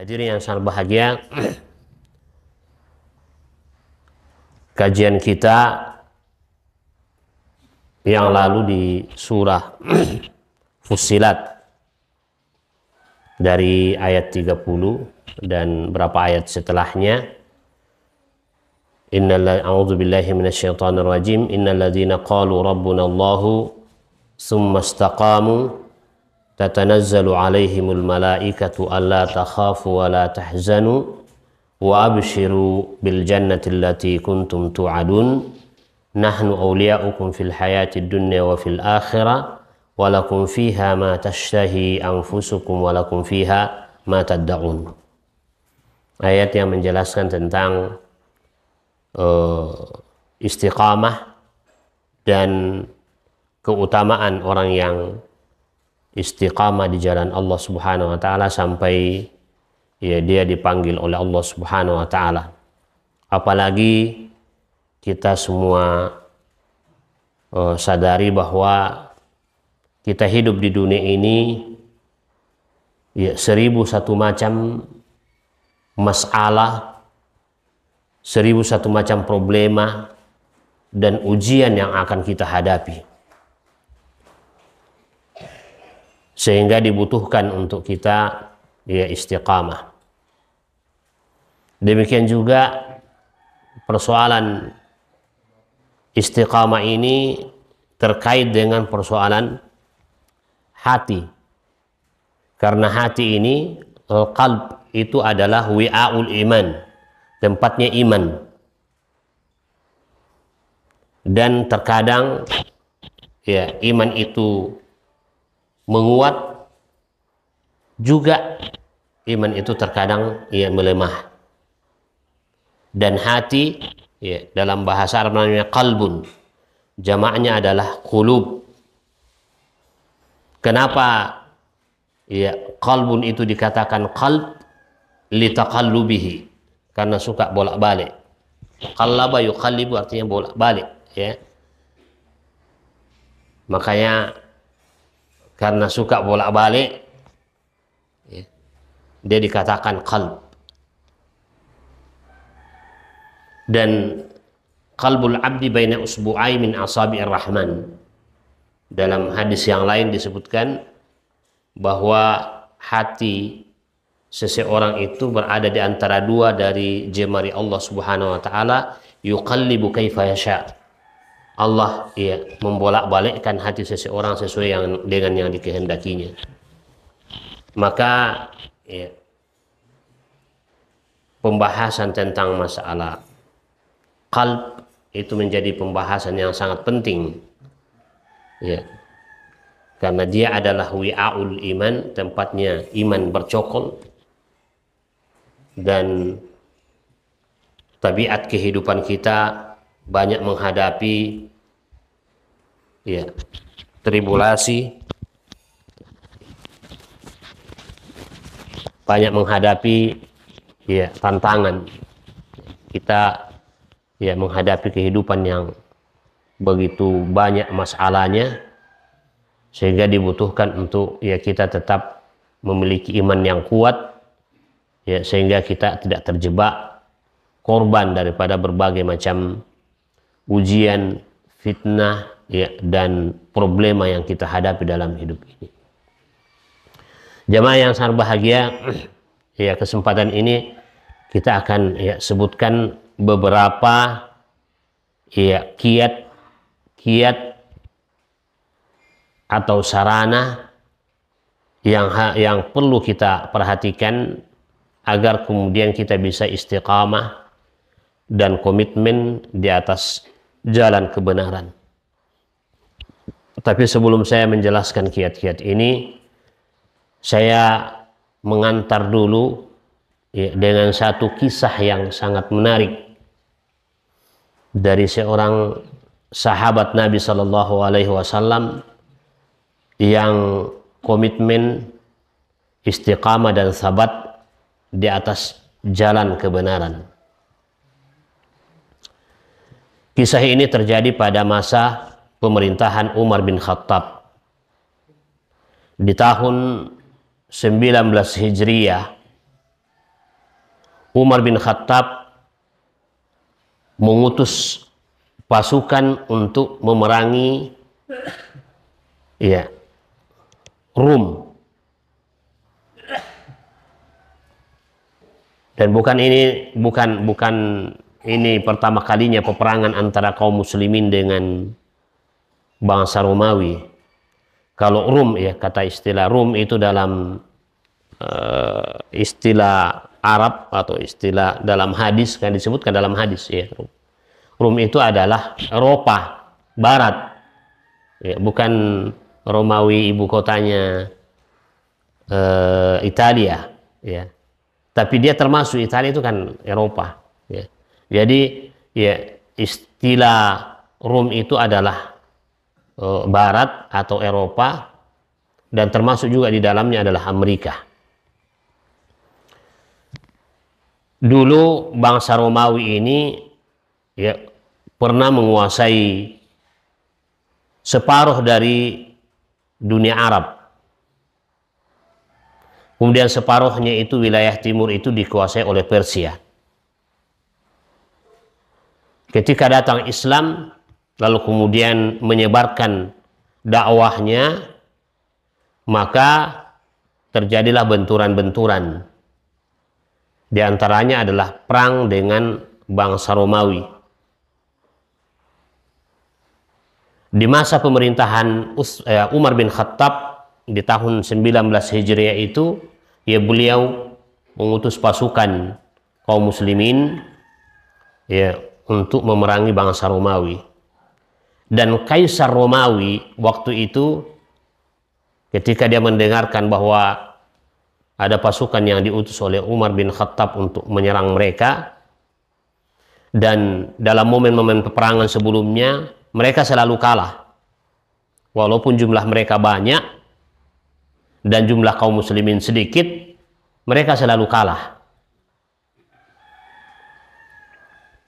Hadirin yang sangat bahagia, kajian kita yang lalu di surah Fussilat dari ayat 30 dan berapa ayat setelahnya. A'udzubillahi minasyaitonir rajim. Innal ladzina qalu rabbunallahu tsumma istaqamu tatanazzalu alaihimul malaikatu alla takhafu wa la tahzanu wa abshiru bil jannati allati kuntum tu'adun nahnu awliya'ukum fil hayatid dunya wa fil akhirah wa lakum fiha ma tashtahi anfusukum wa lakum fiha ma tad'un. Ayat yang menjelaskan tentang istiqamah dan keutamaan orang yang istiqamah di jalan Allah Subhanahu wa taala sampai dia dipanggil oleh Allah Subhanahu wa taala. Apalagi kita semua sadari bahwa kita hidup di dunia ini 1001 macam masalah, 1001 macam problema dan ujian yang akan kita hadapi. Sehingga dibutuhkan untuk kita istiqamah. Demikian juga persoalan istiqamah ini terkait dengan persoalan hati. Karena hati ini, qalb itu adalah wi'aul iman, tempatnya iman. Dan terkadang iman itu menguat, juga iman itu terkadang melemah. Dan hati dalam bahasa Arab namanya qalbun, jamaknya adalah qulub. Kenapa qalbun itu dikatakan qalb? Litaqallubihi, karena suka bolak-balik. Qallaba yuqallibu artinya bolak-balik, makanya karena suka bolak-balik dia dikatakan qalb. Dan qalbul abdi baina usbu'ai min asabi'ir rahman. Dalam hadis yang lain disebutkan bahwa hati seseorang itu berada di antara dua dari jemari Allah Subhanahu wa taala, yuqallibu kaifa yasha. Allah membolak-balikkan hati seseorang sesuai dengan yang dikehendakinya. Maka pembahasan tentang masalah qalb itu menjadi pembahasan yang sangat penting, karena dia adalah wi'aul iman, tempatnya iman bercokol. Dan tabiat kehidupan kita banyak menghadapi tribulasi, banyak menghadapi tantangan. Kita menghadapi kehidupan yang begitu banyak masalahnya, sehingga dibutuhkan untuk kita tetap memiliki iman yang kuat, sehingga kita tidak terjebak korban daripada berbagai macam ujian, fitnah, dan problema yang kita hadapi dalam hidup ini. Jamaah yang sangat bahagia, kesempatan ini kita akan sebutkan beberapa kiat atau sarana yang perlu kita perhatikan agar kemudian kita bisa istiqamah dan komitmen di atas jalan kebenaran. Tapi sebelum saya menjelaskan kiat-kiat ini, saya mengantar dulu dengan satu kisah yang sangat menarik dari seorang sahabat Nabi Shallallahu Alaihi Wasallam yang komitmen, istiqamah dan sabat di atas jalan kebenaran. Kisah ini terjadi pada masa pemerintahan Umar bin Khattab di tahun 19 Hijriyah Umar bin Khattab mengutus pasukan untuk memerangi Rum. Dan bukan ini pertama kalinya peperangan antara kaum muslimin dengan bangsa Romawi. Kalau Rum, kata istilah Rum itu dalam istilah Arab atau istilah dalam hadis, kan disebutkan dalam hadis, Rum itu adalah Eropa Barat, bukan Romawi ibu kotanya Italia, tapi dia termasuk Italia itu kan Eropa, Jadi istilah Rum itu adalah Barat atau Eropa, dan termasuk juga di dalamnya adalah Amerika. Dulu bangsa Romawi ini pernah menguasai separuh dari dunia Arab. Kemudian separuhnya itu wilayah timur itu dikuasai oleh Persia. Ketika datang Islam, lalu kemudian menyebarkan dakwahnya, maka terjadilah benturan-benturan. Di antaranya adalah perang dengan bangsa Romawi. Di masa pemerintahan Umar bin Khattab di tahun 19 Hijriah itu, beliau mengutus pasukan kaum muslimin untuk memerangi bangsa Romawi. Dan Kaisar Romawi waktu itu ketika dia mendengarkan bahwa ada pasukan yang diutus oleh Umar bin Khattab untuk menyerang mereka, dan dalam momen-momen peperangan sebelumnya mereka selalu kalah. Walaupun jumlah mereka banyak dan jumlah kaum muslimin sedikit, mereka selalu kalah.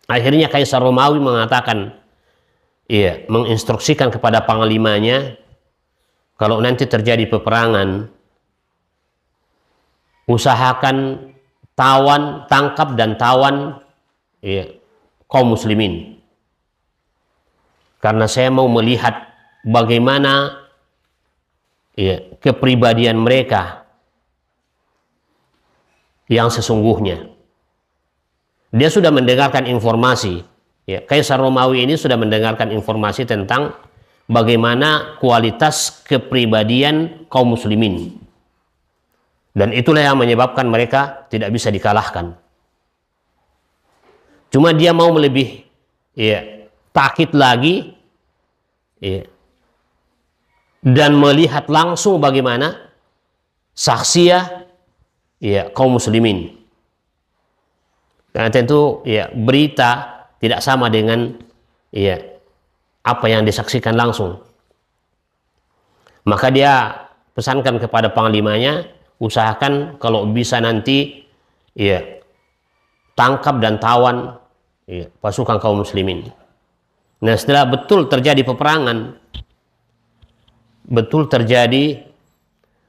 Akhirnya Kaisar Romawi mengatakan, menginstruksikan kepada panglimanya, kalau nanti terjadi peperangan, usahakan tangkap dan tawan kaum muslimin. Karena saya mau melihat bagaimana kepribadian mereka yang sesungguhnya. Dia sudah mendengarkan informasi, Kaisar Romawi ini sudah mendengarkan informasi tentang bagaimana kualitas kepribadian kaum muslimin. Dan itulah yang menyebabkan mereka tidak bisa dikalahkan. Cuma dia mau lebih takkid lagi, dan melihat langsung bagaimana saksiyah kaum muslimin. Karena tentu berita tidak sama dengan apa yang disaksikan langsung. Maka dia pesankan kepada panglimanya, usahakan kalau bisa nanti tangkap dan tawan pasukan kaum muslimin. Nah, setelah betul terjadi peperangan, betul terjadi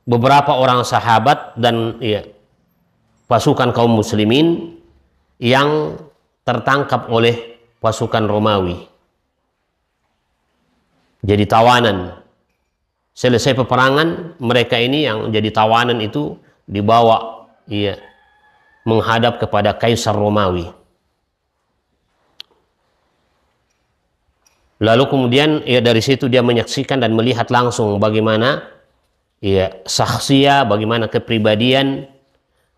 beberapa orang sahabat dan pasukan kaum muslimin yang tertangkap oleh pasukan Romawi, jadi tawanan. Selesai peperangan, mereka ini yang jadi tawanan itu dibawa menghadap kepada Kaisar Romawi. Lalu kemudian dari situ dia menyaksikan dan melihat langsung bagaimana saksiyah, bagaimana kepribadian,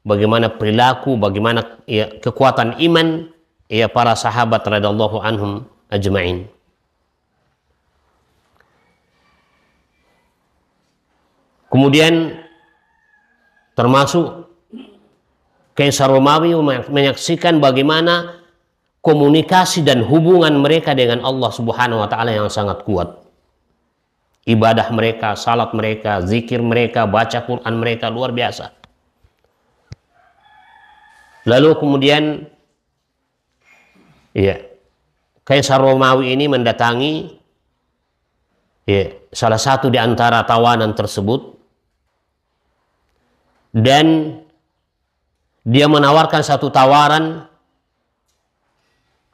bagaimana perilaku, bagaimana kekuatan iman para sahabat radhiyallahu anhum ajma'in. Kemudian termasuk Kaisar Romawi menyaksikan bagaimana komunikasi dan hubungan mereka dengan Allah Subhanahu wa taala yang sangat kuat. Ibadah mereka, salat mereka, zikir mereka, baca Quran mereka luar biasa. Lalu kemudian Kaisar Romawi ini mendatangi salah satu di antara tawanan tersebut, dan Dia menawarkan satu tawaran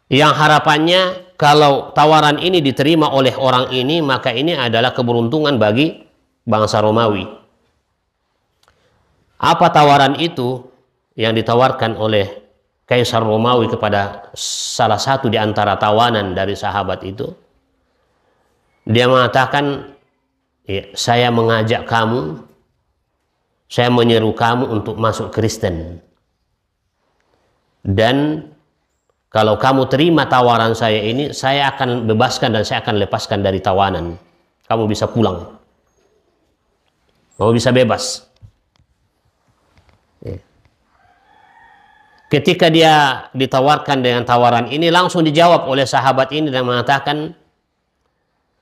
yang harapannya kalau tawaran ini diterima oleh orang ini, maka ini adalah keberuntungan bagi bangsa Romawi. Apa tawaran itu yang ditawarkan oleh Kaisar Romawi kepada salah satu di antara tawanan dari sahabat itu? Dia mengatakan, ya, saya mengajak kamu, saya menyeru kamu untuk masuk Kristen. Dan kalau kamu terima tawaran saya ini, saya akan bebaskan dan saya akan lepaskan dari tawanan. Kamu bisa pulang. Kamu bisa bebas. Ketika dia ditawarkan dengan tawaran ini, langsung dijawab oleh sahabat ini dan mengatakan,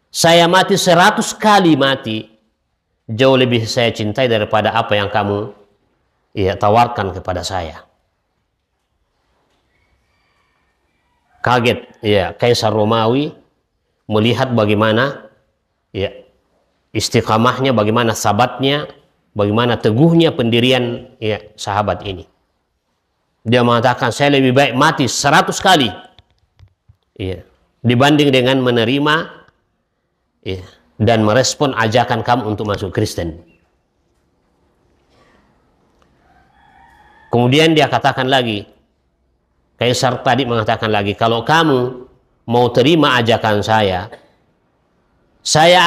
saya mati 100 kali mati, jauh lebih saya cintai daripada apa yang kamu tawarkan kepada saya. Kaget ya Kaisar Romawi melihat bagaimana ya istiqamahnya, bagaimana sabatnya, bagaimana teguhnya pendirian ya sahabat ini. Dia mengatakan, saya lebih baik mati 100 kali ya, dibanding dengan menerima ya, dan merespon ajakan kamu untuk masuk Kristen. Kemudian dia katakan lagi, Kaisar tadi mengatakan lagi, kalau kamu mau terima ajakan saya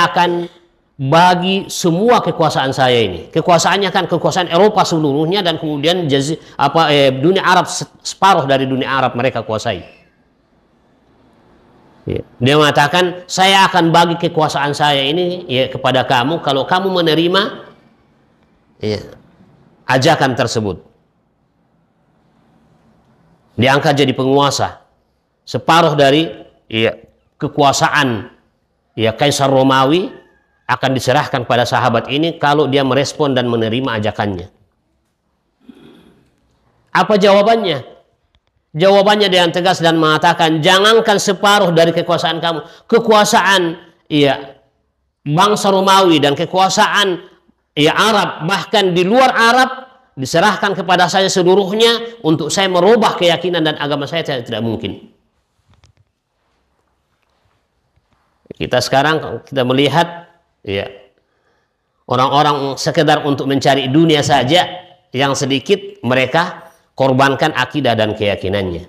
akan bagi semua kekuasaan saya ini. Kekuasaannya kan kekuasaan Eropa seluruhnya, dan kemudian dunia Arab, separuh dari dunia Arab mereka kuasai. Dia mengatakan, saya akan bagi kekuasaan saya ini ya kepada kamu kalau kamu menerima ya, ajakan tersebut. Diangkat jadi penguasa. Separuh dari ya, kekuasaan ya Kaisar Romawi akan diserahkan pada sahabat ini kalau dia merespon dan menerima ajakannya. Apa jawabannya? Jawabannya dengan tegas dan mengatakan, jangankan separuh dari kekuasaan kamu, kekuasaan ya bangsa Romawi dan kekuasaan ya Arab, bahkan di luar Arab, diserahkan kepada saya seluruhnya untuk saya merubah keyakinan dan agama saya, tidak mungkin. Kita sekarang kita melihat ya orang-orang sekedar untuk mencari dunia saja, yang sedikit mereka korbankan akidah dan keyakinannya.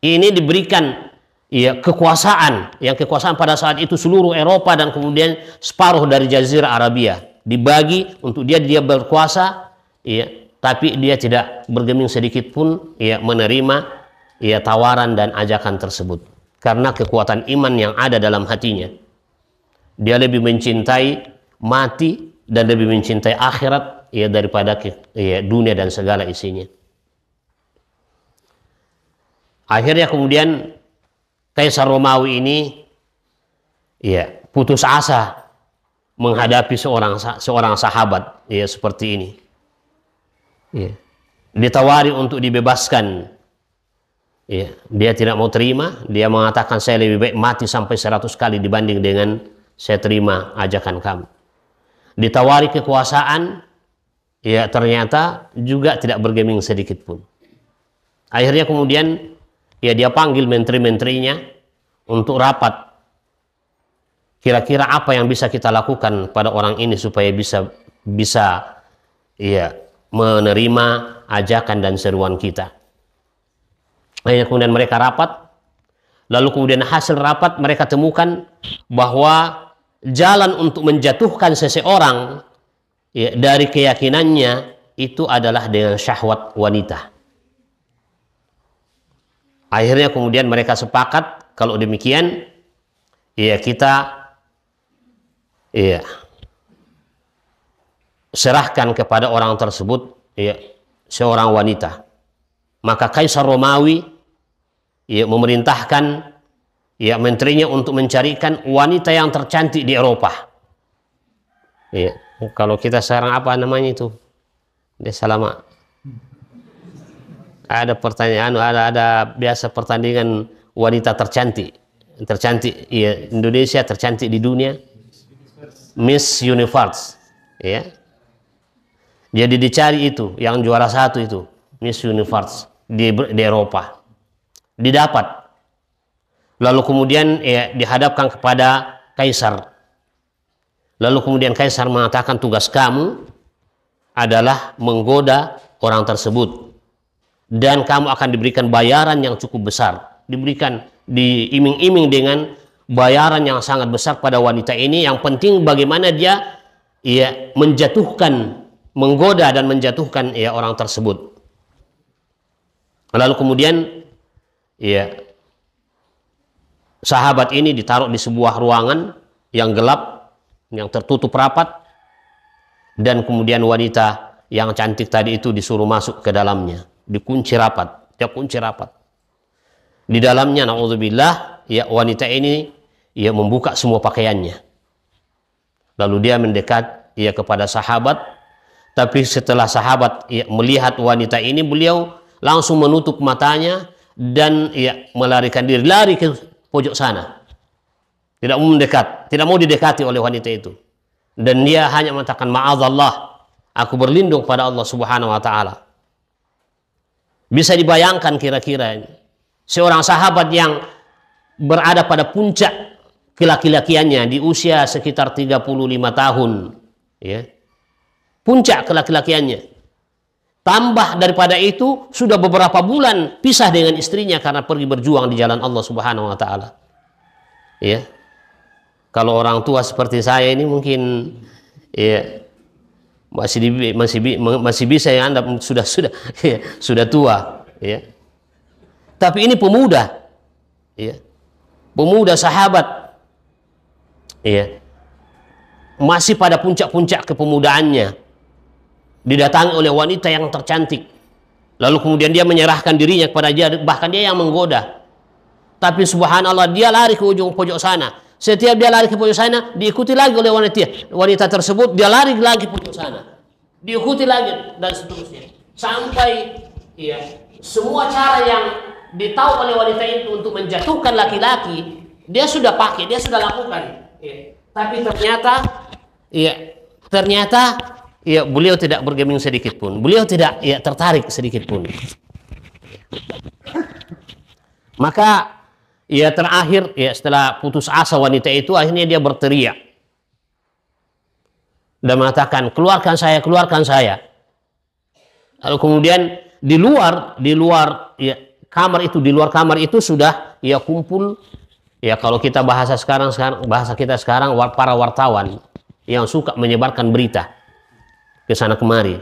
Ini diberikan ya kekuasaan, yang kekuasaan pada saat itu seluruh Eropa dan kemudian separuh dari Jazirah Arabia dibagi untuk dia berkuasa. Ya, tapi dia tidak bergeming sedikit pun ya menerima ya tawaran dan ajakan tersebut, karena kekuatan iman yang ada dalam hatinya. Dia lebih mencintai mati dan lebih mencintai akhirat ya daripada ya dunia dan segala isinya. Akhirnya kemudian Kaisar Romawi ini ya putus asa menghadapi seorang sahabat ya seperti ini. Ya. Ditawari untuk dibebaskan, ya, dia tidak mau terima. Dia mengatakan, saya lebih baik mati sampai 100 kali dibanding dengan saya terima ajakan kamu. Ditawari kekuasaan, ya ternyata juga tidak bergeming sedikit pun. Akhirnya kemudian ya dia panggil menteri-menterinya untuk rapat. Kira-kira apa yang bisa kita lakukan pada orang ini supaya bisa ya menerima ajakan dan seruan kita. Akhirnya kemudian mereka rapat, lalu kemudian hasil rapat mereka temukan bahwa jalan untuk menjatuhkan seseorang ya, dari keyakinannya itu adalah dengan syahwat wanita. Akhirnya kemudian mereka sepakat, kalau demikian ya kita ya serahkan kepada orang tersebut ya seorang wanita. Maka Kaisar Romawi ya memerintahkan ya menterinya untuk mencarikan wanita yang tercantik di Eropa. Ya, kalau kita sekarang apa namanya itu? Desa lama. Ada pertanyaan, ada biasa pertandingan wanita tercantik. Tercantik ya, Indonesia tercantik di dunia. Miss Universe. Ya. Jadi dicari itu, yang juara 1 itu. Miss Universe di Eropa. Didapat. Lalu kemudian ya, dihadapkan kepada kaisar. Lalu kemudian kaisar mengatakan tugas kamu adalah menggoda orang tersebut. Dan kamu akan diberikan bayaran yang cukup besar. Diiming-iming dengan bayaran yang sangat besar pada wanita ini. Yang penting bagaimana dia ya, menjatuhkan, menggoda dan menjatuhkan ya, orang tersebut. Lalu kemudian ya, sahabat ini ditaruh di sebuah ruangan yang gelap, yang tertutup rapat, dan kemudian wanita yang cantik tadi itu disuruh masuk ke dalamnya, dikunci rapat, dia kunci rapat. Di dalamnya, naudzubillah, ya, wanita ini ya membuka semua pakaiannya. Lalu dia mendekat ya kepada sahabat, tapi setelah sahabat ya melihat wanita ini, beliau langsung menutup matanya dan ya melarikan diri, lari ke pojok sana. Tidak mau mendekat, tidak mau didekati oleh wanita itu. Dan dia hanya mengatakan, ma'adzallah, aku berlindung pada Allah Subhanahu wa taala. Bisa dibayangkan kira-kira seorang sahabat yang berada pada puncak kelaki-lakiannya di usia sekitar 35 tahun, ya. Puncak kelaki-lakiannya. Tambah daripada itu, sudah beberapa bulan pisah dengan istrinya karena pergi berjuang di jalan Allah Subhanahu wa taala. Ya. Kalau orang tua seperti saya ini mungkin ya masih bisa yang Anda sudah tua, ya. Tapi ini pemuda, ya. Pemuda sahabat, ya. Masih pada puncak-puncak kepemudaannya. Didatangi oleh wanita yang tercantik. Lalu kemudian dia menyerahkan dirinya kepada dia, bahkan dia yang menggoda. Tapi subhanallah, dia lari ke ujung pojok sana. Setiap dia lari ke pojok sana, diikuti lagi oleh wanita tersebut, dia lari lagi ke pojok sana. Diikuti lagi dan seterusnya. Sampai ya, semua cara yang ditahu oleh wanita itu untuk menjatuhkan laki-laki, dia sudah pakai, dia sudah lakukan. Ya. Tapi ternyata ya, beliau tidak bergeming sedikit pun. Beliau tidak ya tertarik sedikit pun. Maka ya terakhir ya setelah putus asa wanita itu, akhirnya dia berteriak dan mengatakan, keluarkan saya, keluarkan saya. Lalu kemudian di luar ya kamar itu, di luar kamar itu sudah ya kumpul ya, kalau kita bahasa kita sekarang para wartawan yang suka menyebarkan berita ke sana kemari.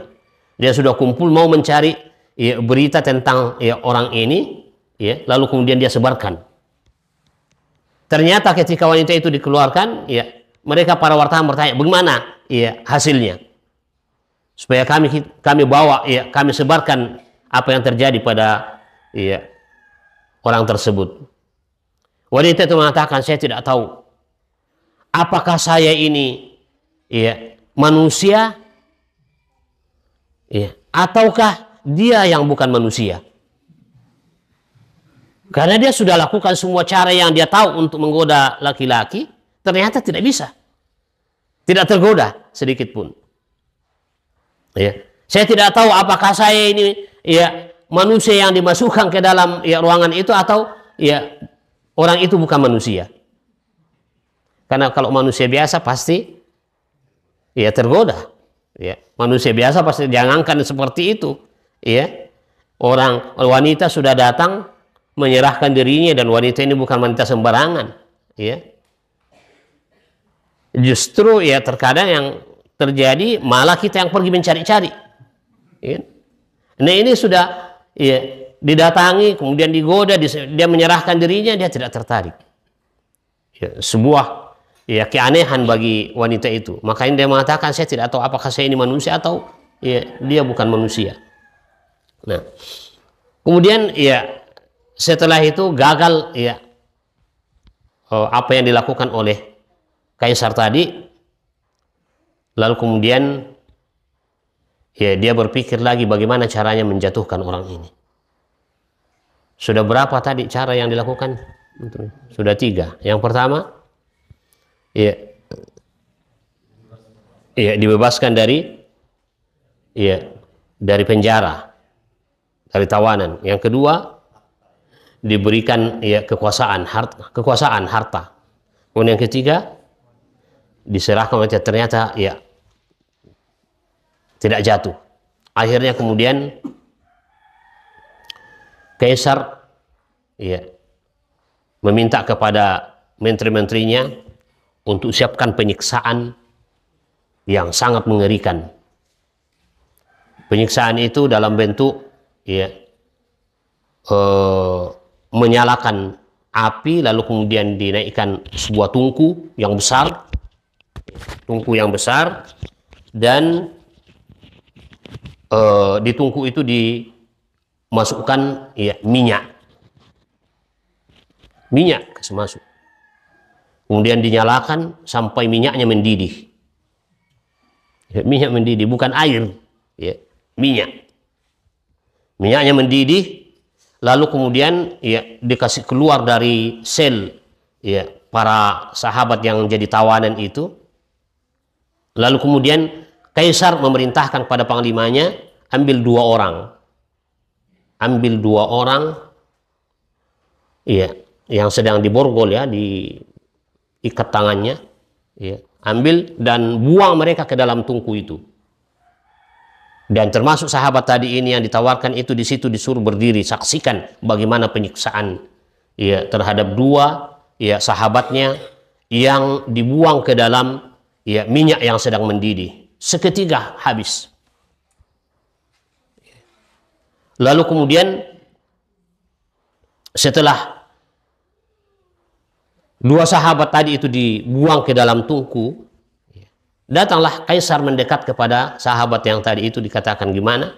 Dia sudah kumpul mau mencari ya, berita tentang ya, orang ini, ya, lalu kemudian dia sebarkan. Ternyata ketika wanita itu dikeluarkan, ya, mereka para wartawan bertanya, bagaimana ya, hasilnya? Supaya kami bawa, ya, kami sebarkan apa yang terjadi pada ya, orang tersebut. Wanita itu mengatakan, saya tidak tahu apakah saya ini ya, manusia, ya, ataukah dia yang bukan manusia. Karena dia sudah lakukan semua cara yang dia tahu untuk menggoda laki-laki, ternyata tidak bisa. Tidak tergoda sedikit pun. Ya. Saya tidak tahu apakah saya ini ya, manusia yang dimasukkan ke dalam ya, ruangan itu, atau ya, orang itu bukan manusia. Karena kalau manusia biasa pasti ya tergoda. Ya, manusia biasa pasti jangankan seperti itu, ya. Wanita sudah datang menyerahkan dirinya, dan wanita ini bukan wanita sembarangan, ya. Justru ya terkadang yang terjadi malah kita yang pergi mencari-cari, ya. Nah ini sudah ya didatangi, kemudian digoda, dia menyerahkan dirinya, dia tidak tertarik. Ya, sebuah ya keanehan bagi wanita itu. Makanya dia mengatakan, saya tidak tahu apakah saya ini manusia atau ya dia bukan manusia. Nah, kemudian ya setelah itu gagal ya apa yang dilakukan oleh kaisar tadi. Lalu kemudian ya dia berpikir lagi bagaimana caranya menjatuhkan orang ini. Sudah berapa tadi cara yang dilakukan? Sudah 3. Yang pertama, ya dibebaskan dari penjara. dari tawanan. Yang kedua, diberikan ya kekuasaan harta. Kemudian yang ketiga, diserahkan, ternyata ya tidak jatuh. Akhirnya kemudian Kaisar ya meminta kepada menteri-menterinya untuk siapkan penyiksaan yang sangat mengerikan. Penyiksaan itu dalam bentuk ya menyalakan api, lalu kemudian dinaikkan sebuah tungku yang besar, dan di tungku itu dimasukkan ya minyak kasih masuk, kemudian dinyalakan sampai minyaknya mendidih. Ya, minyak mendidih, bukan air, ya, minyaknya mendidih, lalu kemudian ya dikasih keluar dari sel ya para sahabat yang jadi tawanan itu. Lalu kemudian Kaisar memerintahkan pada panglimanya, ambil dua orang ya yang sedang diborgol, ya diikat tangannya, ya, ambil dan buang mereka ke dalam tungku itu. Dan termasuk sahabat tadi ini yang ditawarkan itu, di situ disuruh berdiri saksikan bagaimana penyiksaan ya terhadap dua ya sahabatnya yang dibuang ke dalam ya minyak yang sedang mendidih. Seketika habis. Lalu kemudian setelah dua sahabat tadi itu dibuang ke dalam tungku, datanglah Kaisar mendekat kepada sahabat yang tadi itu, dikatakan, gimana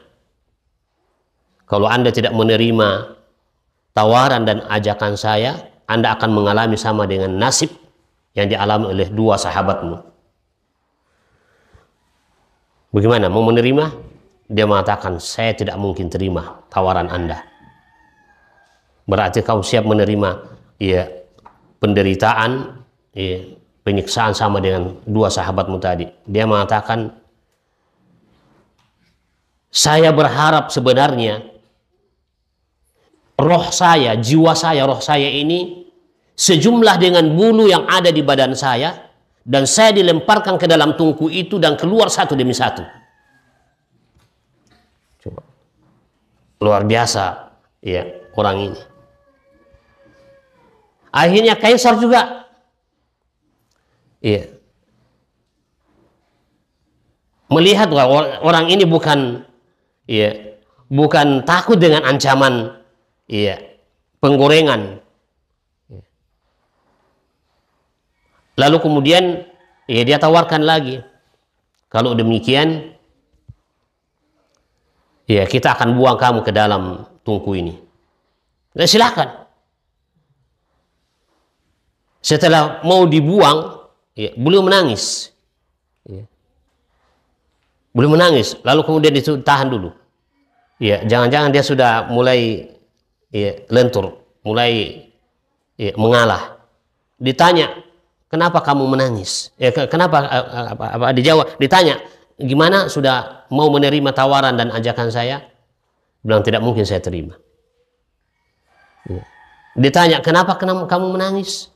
kalau Anda tidak menerima tawaran dan ajakan saya, Anda akan mengalami sama dengan nasib yang dialami oleh dua sahabatmu. Bagaimana, mau menerima? Dia mengatakan, saya tidak mungkin terima tawaran Anda. Berarti kau siap menerima ya penderitaan, ya, penyiksaan sama dengan dua sahabatmu tadi. Dia mengatakan, saya berharap sebenarnya roh saya, jiwa saya, roh saya ini sejumlah dengan bulu yang ada di badan saya, dan saya dilemparkan ke dalam tungku itu dan keluar satu demi satu. Coba, luar biasa ya orang ini. Akhirnya Kaisar juga ya melihat bahwa orang ini bukan takut dengan ancaman ya penggorengan. Lalu kemudian ya dia tawarkan lagi, kalau demikian ya kita akan buang kamu ke dalam tungku ini. Dan silakan. Setelah mau dibuang, ya, beliau menangis. Ya. Beliau menangis, lalu kemudian ditahan dulu. Ya, jangan-jangan dia sudah mulai ya, lentur, mulai ya, mengalah. Ditanya, kenapa kamu menangis? Kenapa? Dijawab, ditanya, gimana, sudah mau menerima tawaran dan ajakan saya? Bilang, tidak mungkin saya terima. Ya. Ditanya, kenapa kamu menangis?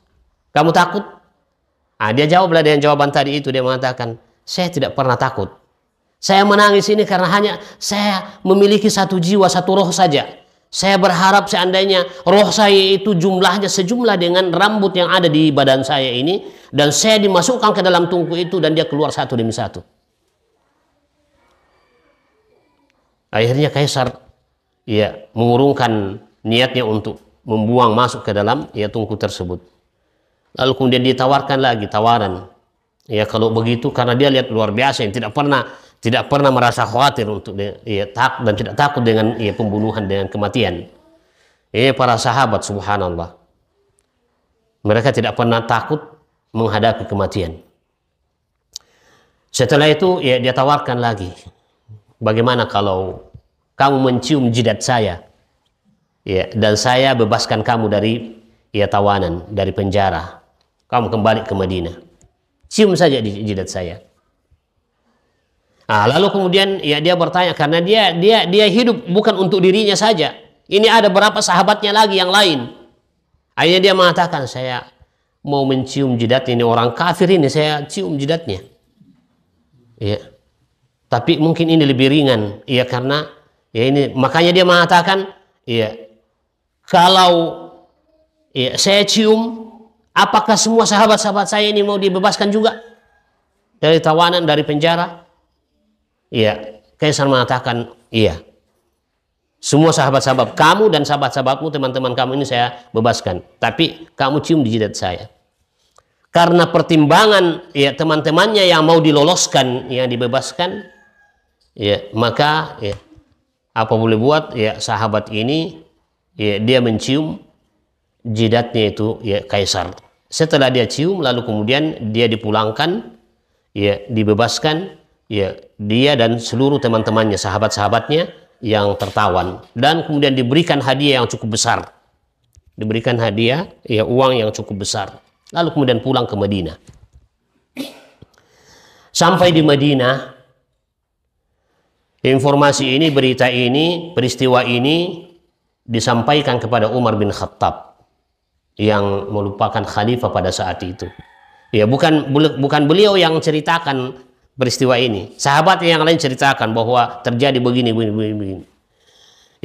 Kamu takut? Dia jawablah dengan jawaban tadi itu. Dia mengatakan, saya tidak pernah takut. Saya menangis ini karena hanya saya memiliki satu jiwa, satu roh saja. Saya berharap seandainya roh saya itu jumlahnya sejumlah dengan rambut yang ada di badan saya ini, dan saya dimasukkan ke dalam tungku itu dan dia keluar satu demi satu. Akhirnya Kaisar ya mengurungkan niatnya untuk membuang masuk ke dalam ya tungku tersebut. Lalu kemudian ditawarkan lagi tawaran. Ya kalau begitu, karena dia lihat luar biasa, yang tidak pernah merasa khawatir untuk ya, dan tidak takut dengan ya, pembunuhan, dengan kematian. Para sahabat, subhanallah, mereka tidak pernah takut menghadapi kematian. Setelah itu ya dia tawarkan lagi, bagaimana kalau kamu mencium jidat saya, ya, dan saya bebaskan kamu dari ya tawanan, dari penjara. Kamu kembali ke Madinah, cium saja di jidat saya. Lalu kemudian ya dia bertanya karena dia hidup bukan untuk dirinya saja. Ini ada berapa sahabatnya lagi yang lain. Akhirnya dia mengatakan, saya mau mencium jidat ini orang kafir ini, saya cium jidatnya. Ya. Tapi mungkin ini lebih ringan, ya karena ya ini makanya dia mengatakan, ya kalau ya saya cium, apakah semua sahabat-sahabat saya ini mau dibebaskan juga dari tawanan, dari penjara? Iya, Kaisar mengatakan, iya. Semua sahabat-sahabat kamu dan sahabat-sahabatmu, teman-teman kamu ini saya bebaskan. Tapi kamu cium di jidat saya. Karena pertimbangan ya teman-temannya yang mau diloloskan, yang dibebaskan, ya maka ya apa boleh buat, ya sahabat ini ya dia mencium jidatnya itu ya Kaisar. Setelah dia cium, lalu kemudian dia dipulangkan, ya dibebaskan, ya dia dan seluruh teman-temannya, sahabat-sahabatnya yang tertawan, dan kemudian diberikan hadiah yang cukup besar, diberikan hadiah ya uang yang cukup besar, lalu kemudian pulang ke Madinah. Sampai di Madinah, informasi ini, berita ini, peristiwa ini disampaikan kepada Umar bin Khattab yang merupakan khalifah pada saat itu. Ya bukan beliau yang ceritakan peristiwa ini, sahabat yang lain ceritakan bahwa terjadi begini.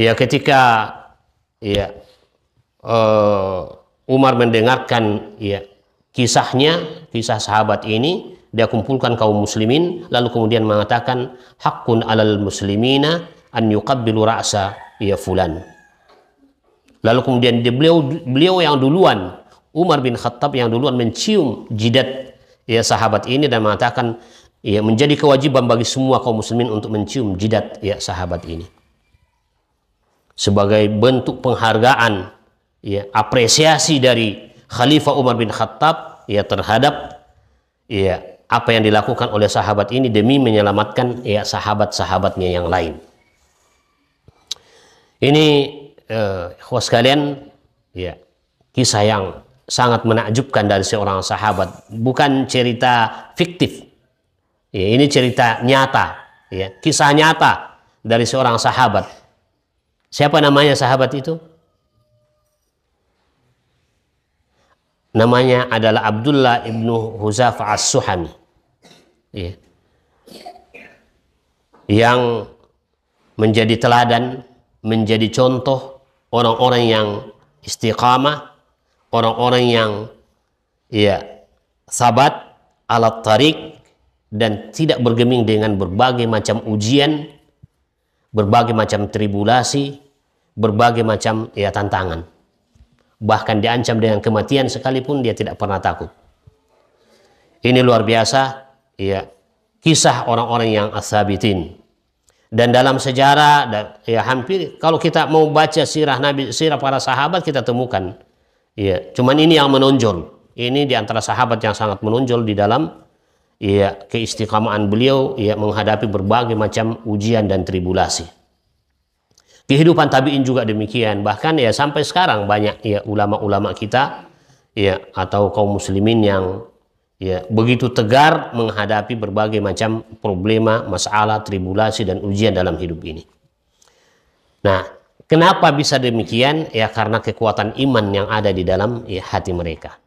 Ya ketika ya Umar mendengarkan ya kisah sahabat ini, dia kumpulkan kaum muslimin, lalu kemudian mengatakan, haqqun alal muslimina an yuqabbilu ra'sa ya fulan. Lalu kemudian beliau yang duluan, Umar bin Khattab yang duluan mencium jidat ya sahabat ini dan mengatakan, ya menjadi kewajiban bagi semua kaum muslimin untuk mencium jidat ya sahabat ini sebagai bentuk penghargaan, ya apresiasi dari Khalifah Umar bin Khattab ya terhadap ya apa yang dilakukan oleh sahabat ini demi menyelamatkan ya sahabat-sahabatnya yang lain. Ini ikhwas sekalian, ya kisah yang sangat menakjubkan dari seorang sahabat, bukan cerita fiktif. Ya, ini cerita nyata, ya, kisah nyata dari seorang sahabat. Siapa namanya sahabat itu? Namanya adalah Abdullah ibnu Huzafah as-Suhami, ya, yang menjadi teladan, menjadi contoh orang-orang yang istiqamah, orang-orang yang ya sabat ala tariq, dan tidak bergeming dengan berbagai macam ujian, berbagai macam tribulasi, berbagai macam ya tantangan. Bahkan diancam dengan kematian sekalipun dia tidak pernah takut. Ini luar biasa ya kisah orang-orang yang as-sabitin. Dan dalam sejarah ya hampir kalau kita mau baca sirah Nabi, sirah para sahabat, kita temukan ya cuman ini yang menonjol. Ini di antara sahabat yang sangat menonjol di dalam ya keistiqamahan beliau ya menghadapi berbagai macam ujian dan tribulasi. Kehidupan tabi'in juga demikian, bahkan ya sampai sekarang banyak ya ulama-ulama kita ya atau kaum muslimin yang ya begitu tegar menghadapi berbagai macam problema, masalah, tribulasi dan ujian dalam hidup ini. Nah, kenapa bisa demikian? Ya karena kekuatan iman yang ada di dalam ya hati mereka.